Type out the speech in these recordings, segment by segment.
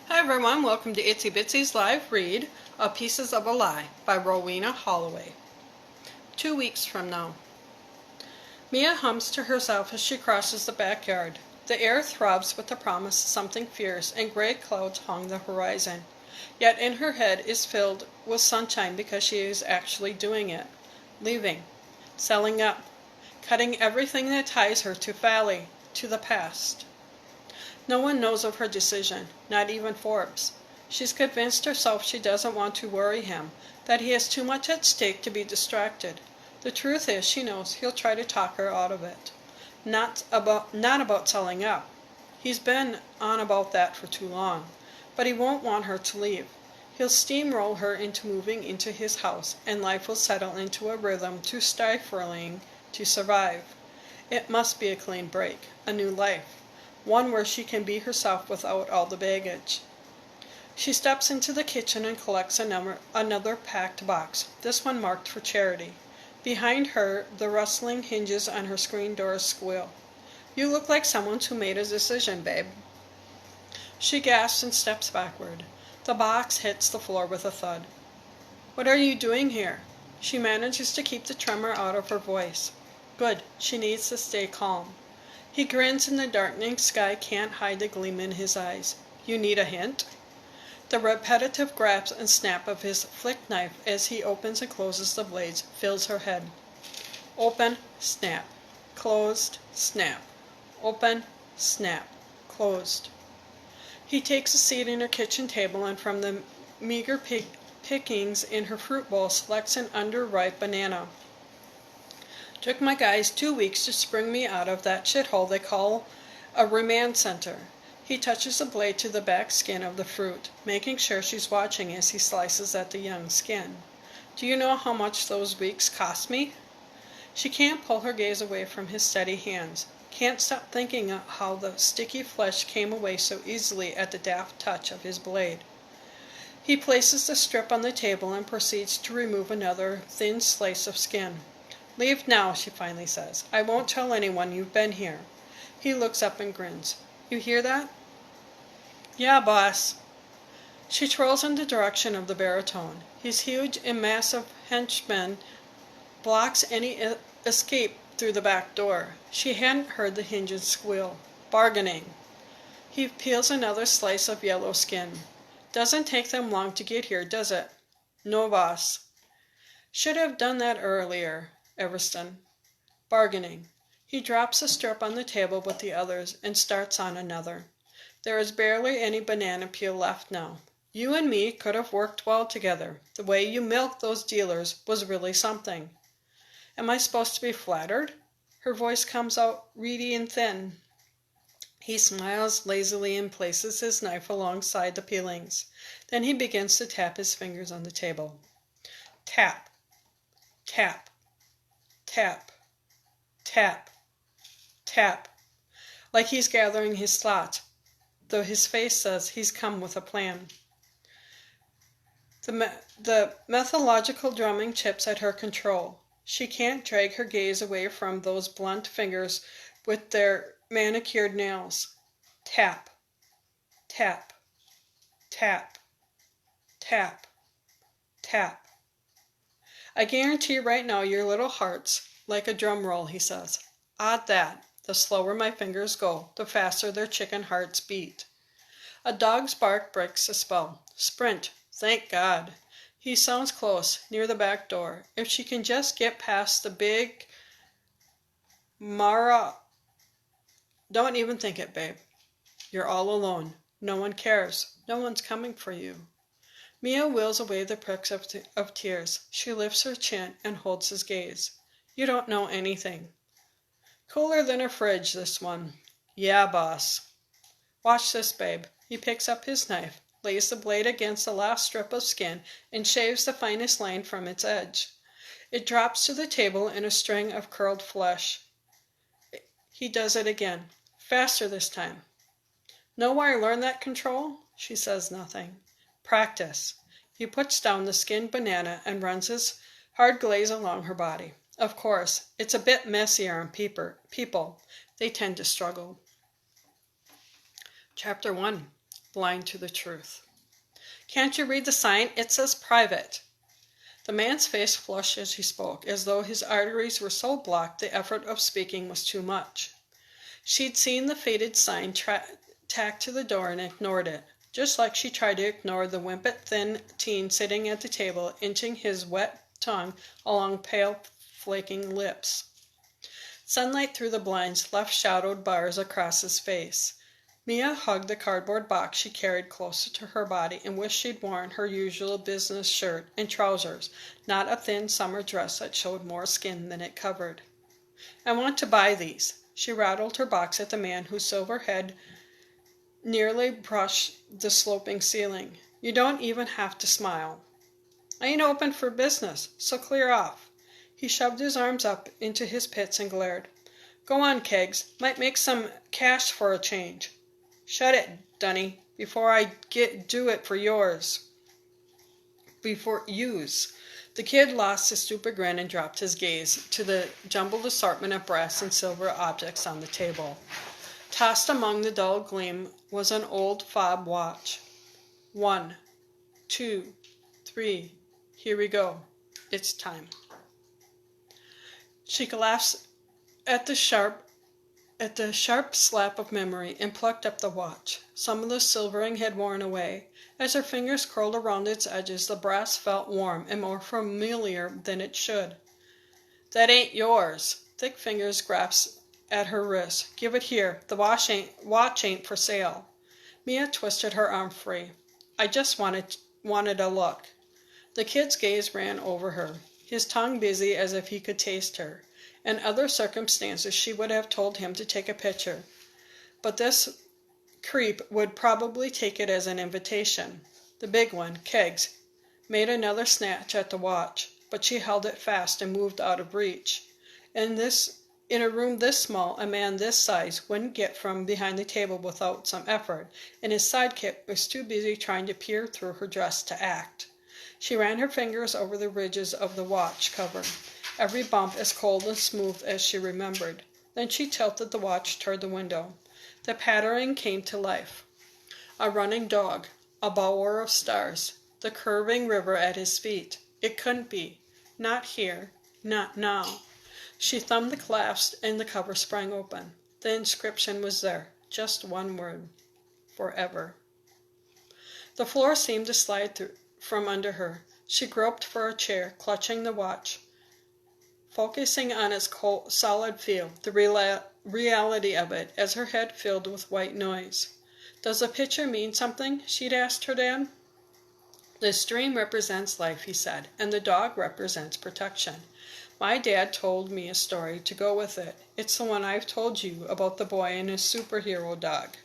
Hi everyone, welcome to Itsy Bitsy's live read of Pieces of a Lie by Rowena Holloway. 2 weeks from now. Mia hums to herself as she crosses the backyard. The air throbs with the promise of something fierce, and gray clouds hung the horizon. Yet in her head is filled with sunshine because she is actually doing it. Leaving. Selling up. Cutting everything that ties her to Valley, to the past. No one knows of her decision, not even Forbes. She's convinced herself she doesn't want to worry him, that he has too much at stake to be distracted. The truth is, she knows he'll try to talk her out of it. Not about selling up. He's been on about that for too long. But he won't want her to leave. He'll steamroll her into moving into his house, and life will settle into a rhythm too stifling to survive. It must be a clean break, a new life. One where she can be herself without all the baggage. She steps into the kitchen and collects another packed box, this one marked for charity. Behind her, the rustling hinges on her screen doors squeal. "You look like someone who made a decision, babe." She gasps and steps backward. The box hits the floor with a thud. "What are you doing here?" She manages to keep the tremor out of her voice. Good, she needs to stay calm. He grins and the darkening sky can't hide the gleam in his eyes. "You need a hint?" The repetitive grasp and snap of his flick knife as he opens and closes the blades fills her head. Open, snap. Closed, snap. Open, snap. Closed. He takes a seat in her kitchen table and from the meager pickings in her fruit bowl selects an underripe banana. "Took my guys 2 weeks to spring me out of that shithole they call a remand center." He touches the blade to the back skin of the fruit, making sure she's watching as he slices at the young skin. "Do you know how much those weeks cost me?" She can't pull her gaze away from his steady hands, can't stop thinking of how the sticky flesh came away so easily at the deft touch of his blade. He places the strip on the table and proceeds to remove another thin slice of skin. "Leave now," she finally says. "I won't tell anyone you've been here." He looks up and grins. "You hear that?" "Yeah, boss." She twirls in the direction of the baritone. His huge and massive henchman blocks any escape through the back door. She hadn't heard the hinges squeal. "Bargaining." He peels another slice of yellow skin. "Doesn't take them long to get here, does it?" "No, boss." "Should have done that earlier, Everston." Bargaining. He drops a strip on the table with the others and starts on another. There is barely any banana peel left now. "You and me could have worked well together. The way you milked those dealers was really something." "Am I supposed to be flattered?" Her voice comes out reedy and thin. He smiles lazily and places his knife alongside the peelings. Then he begins to tap his fingers on the table. Tap. Tap. Tap. Tap. Tap. Like he's gathering his thoughts, though his face says he's come with a plan. The methodological drumming chips at her control. She can't drag her gaze away from those blunt fingers with their manicured nails. Tap. Tap. Tap. Tap. Tap. "I guarantee right now your little heart's like a drum roll," he says. "Odd that. The slower my fingers go, the faster their chicken hearts beat." A dog's bark breaks the spell. Sprint. Thank God. He sounds close, near the back door. If she can just get past the big Mara... Don't even think it, babe. You're all alone. No one cares. No one's coming for you. Mia wills away the pricks of tears. She lifts her chin and holds his gaze. "You don't know anything." "Cooler than a fridge, this one." "Yeah, boss." "Watch this, babe." He picks up his knife, lays the blade against the last strip of skin, and shaves the finest line from its edge. It drops to the table in a string of curled flesh. He does it again. Faster this time. "Know where I learned that control?" She says nothing. "Practice." He puts down the skinned banana and runs his hard glaze along her body. Of course, it's a bit messier on people. They tend to struggle. Chapter 1. blind to the truth. "Can't you read the sign? It says private." The man's face flushed as he spoke, as though his arteries were so blocked the effort of speaking was too much. She'd seen the faded sign tacked to the door and ignored it, just like she tried to ignore the wimpy, thin teen sitting at the table, inching his wet tongue along pale, flaking lips. Sunlight through the blinds left shadowed bars across his face. Mia hugged the cardboard box she carried closer to her body and wished she'd worn her usual business shirt and trousers, not a thin summer dress that showed more skin than it covered. "I want to buy these." She rattled her box at the man whose silver head nearly brushed the sloping ceiling. "You don't even have to smile." "I ain't open for business, so clear off." He shoved his arms up into his pits and glared. "Go on, Keggs. Might make some cash for a change." "Shut it, Dunny, before I do it for yours. Before yous." The kid lost his stupid grin and dropped his gaze to the jumbled assortment of brass and silver objects on the table. Tossed among the dull gleam was an old fob watch. 1, 2, 3. Here we go. It's time. She collapsed at the sharp slap of memory and plucked up the watch. Some of the silvering had worn away. As her fingers curled around its edges, the brass felt warm and more familiar than it should. "That ain't yours." Thick fingers grasped at her wrist. "Give it here. The watch ain't for sale." Mia twisted her arm free. "I just wanted a look." The kid's gaze ran over her, his tongue busy as if he could taste her. In other circumstances she would have told him to take a picture, but this creep would probably take it as an invitation. The big one, Keggs, made another snatch at the watch, but she held it fast and moved out of reach. In a room this small, a man this size wouldn't get from behind the table without some effort, and his sidekick was too busy trying to peer through her dress to act. She ran her fingers over the ridges of the watch cover, every bump as cold and smooth as she remembered. Then she tilted the watch toward the window. The pattering came to life. A running dog, a bower of stars, the curving river at his feet. It couldn't be. Not here. Not now. She thumbed the clasp and the cover sprang open. The inscription was there. Just one word. Forever. The floor seemed to slide through from under her. She groped for a chair, clutching the watch, focusing on its cold, solid feel, the reality of it, as her head filled with white noise. "Does the picture mean something?" she'd asked her dad. "The stream represents life," he said, "and the dog represents protection. My dad told me a story to go with it. It's the one I've told you about the boy and his superhero dog."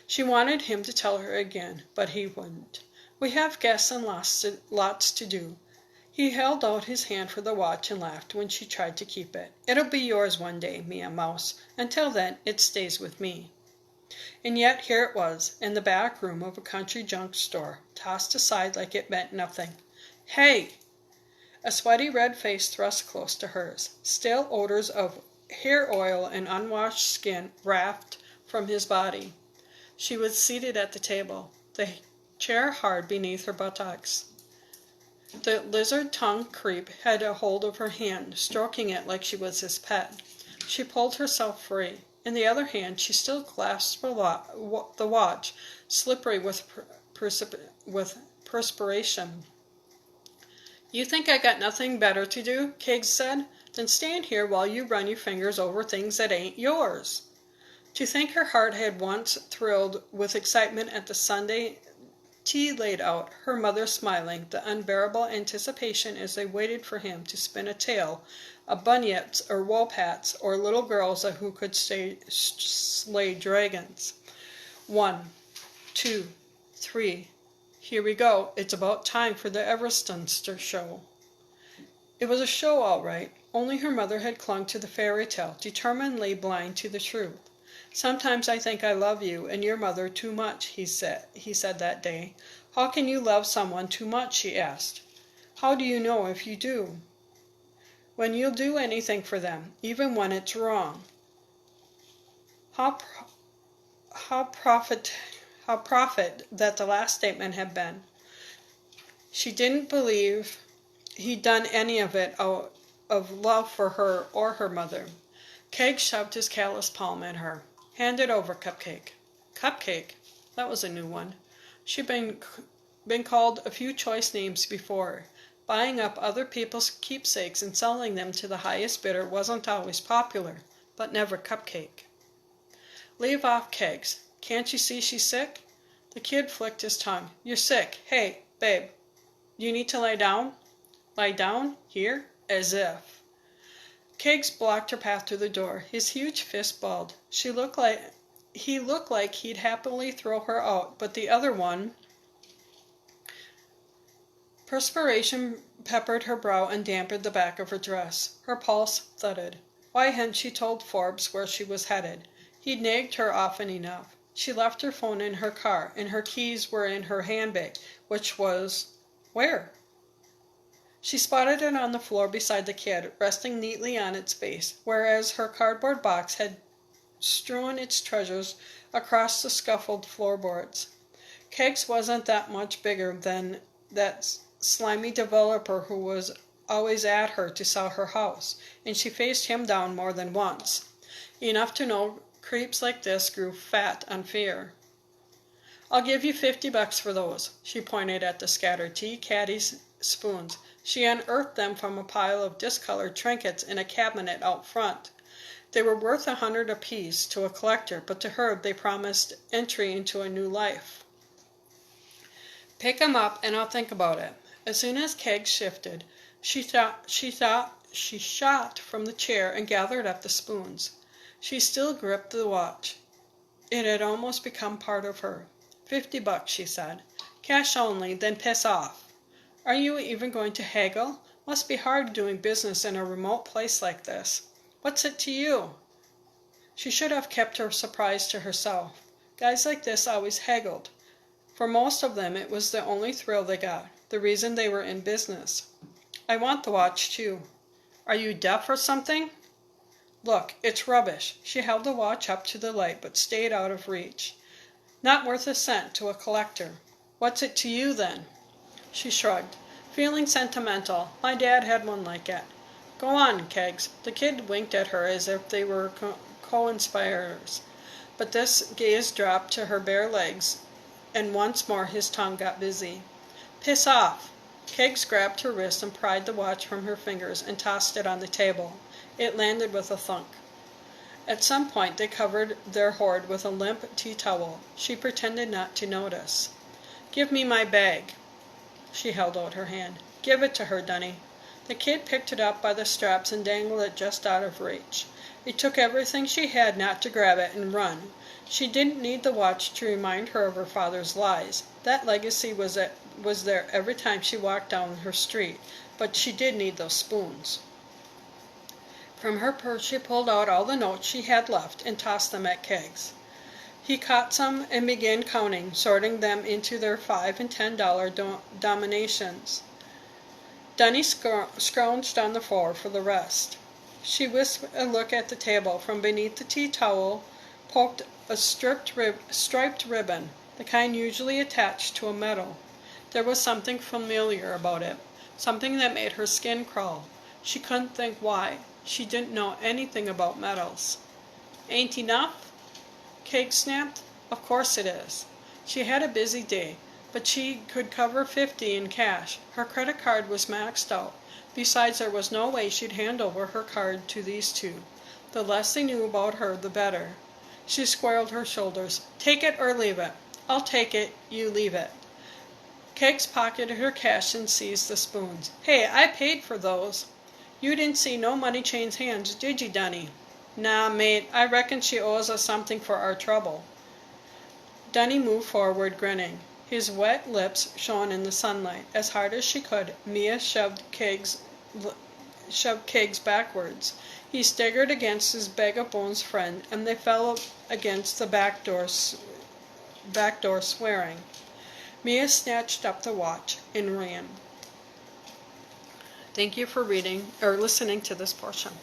She wanted him to tell her again, but he wouldn't. "We have guests and lots to do." He held out his hand for the watch and laughed when she tried to keep it. "It'll be yours one day, Mia Mouse. Until then, it stays with me." And yet here it was, in the back room of a country junk store, tossed aside like it meant nothing. "Hey!" A sweaty red face thrust close to hers. Stale odors of hair oil and unwashed skin wafted from his body. She was seated at the table, the chair hard beneath her buttocks. The lizard tongue creep had a hold of her hand, stroking it like she was his pet. She pulled herself free. In the other hand she still clasped the watch, slippery with perspiration. "You think I got nothing better to do?" Keggs said. "Then stand here while you run your fingers over things that ain't yours." To think her heart had once thrilled with excitement at the Sunday tea laid out, her mother smiling, the unbearable anticipation as they waited for him to spin a tale of bunyips or woolpats or little girls who could slay dragons. 1, 2, 3. Here we go. It's about time for the Everstunster show. It was a show, all right, only her mother had clung to the fairy tale, determinedly blind to the truth. "Sometimes I think I love you and your mother too much," he said that day. "How can you love someone too much?" she asked. "How do you know if you do?" "When you'll do anything for them, even when it's wrong." How how prophet that the last statement had been. She didn't believe he'd done any of it out of love for her or her mother. Keggs shoved his calloused palm at her. Hand it over, Cupcake. Cupcake? That was a new one. She'd been called a few choice names before. Buying up other people's keepsakes and selling them to the highest bidder wasn't always popular, but never Cupcake. Leave off, Keggs. Can't you see she's sick? The kid flicked his tongue. You're sick. Hey, babe, you need to lie down? Lie down? Here? As if. Keggs blocked her path to the door. His huge fist balled. He looked like he'd happily throw her out, but the other one... Perspiration peppered her brow and dampened the back of her dress. Her pulse thudded. Why hadn't she told Forbes where she was headed? He'd nagged her often enough. She left her phone in her car, and her keys were in her handbag, which was... where? She spotted it on the floor beside the kid, resting neatly on its base, whereas her cardboard box had strewn its treasures across the scuffled floorboards. Keggs wasn't that much bigger than that slimy developer who was always at her to sell her house, and she faced him down more than once. Enough to know creeps like this grew fat on fear. I'll give you $50 for those. She pointed at the scattered tea caddies, spoons. She unearthed them from a pile of discolored trinkets in a cabinet out front. They were worth $100 apiece to a collector, but to her they promised entry into a new life. Pick 'em up and I'll think about it. As soon as Keggs shifted, she shot from the chair and gathered up the spoons. She still gripped the watch. It had almost become part of her. $50, she said. Cash only, then piss off. Are you even going to haggle? Must be hard doing business in a remote place like this. What's it to you? She should have kept her surprise to herself. Guys like this always haggled. For most of them, it was the only thrill they got, the reason they were in business. I want the watch, too. Are you deaf or something? Look, it's rubbish. She held the watch up to the light, but stayed out of reach. Not worth a cent to a collector. What's it to you, then? She shrugged. Feeling sentimental. My dad had one like it. Go on, Keggs. The kid winked at her as if they were co-inspirators. But this gaze dropped to her bare legs, and once more his tongue got busy. Piss off! Keggs grabbed her wrist and pried the watch from her fingers and tossed it on the table. It landed with a thunk. At some point they covered their hoard with a limp tea towel. She pretended not to notice. Give me my bag. She held out her hand. Give it to her, Dunny. The kid picked it up by the straps and dangled it just out of reach. It took everything she had not to grab it and run. She didn't need the watch to remind her of her father's lies. That legacy was there every time she walked down her street, but she did need those spoons. From her purse she pulled out all the notes she had left and tossed them at Keggs. He caught some and began counting, sorting them into their $5 and $10 denominations. Dunny scrounged on the floor for the rest. She whisked a look at the table. From beneath the tea towel poked a striped ribbon, the kind usually attached to a medal. There was something familiar about it, something that made her skin crawl. She couldn't think why. She didn't know anything about medals. Ain't enough? Keggs snapped. Of course it is. She had a busy day, but she could cover $50 in cash. Her credit card was maxed out. Besides, there was no way she'd hand over her card to these two. The less they knew about her, the better. She squared her shoulders. Take it or leave it. I'll take it, you leave it. Keggs pocketed her cash and seized the spoons. Hey, I paid for those. You didn't see no money change hands, did you, Dunny? Nah, mate, I reckon she owes us something for our trouble. Dunny moved forward, grinning. His wet lips shone in the sunlight. As hard as she could, Mia shoved Keggs backwards. He staggered against his bag-of-bones friend, and they fell against the back door swearing. Mia snatched up the watch and ran. Thank you for listening to this portion.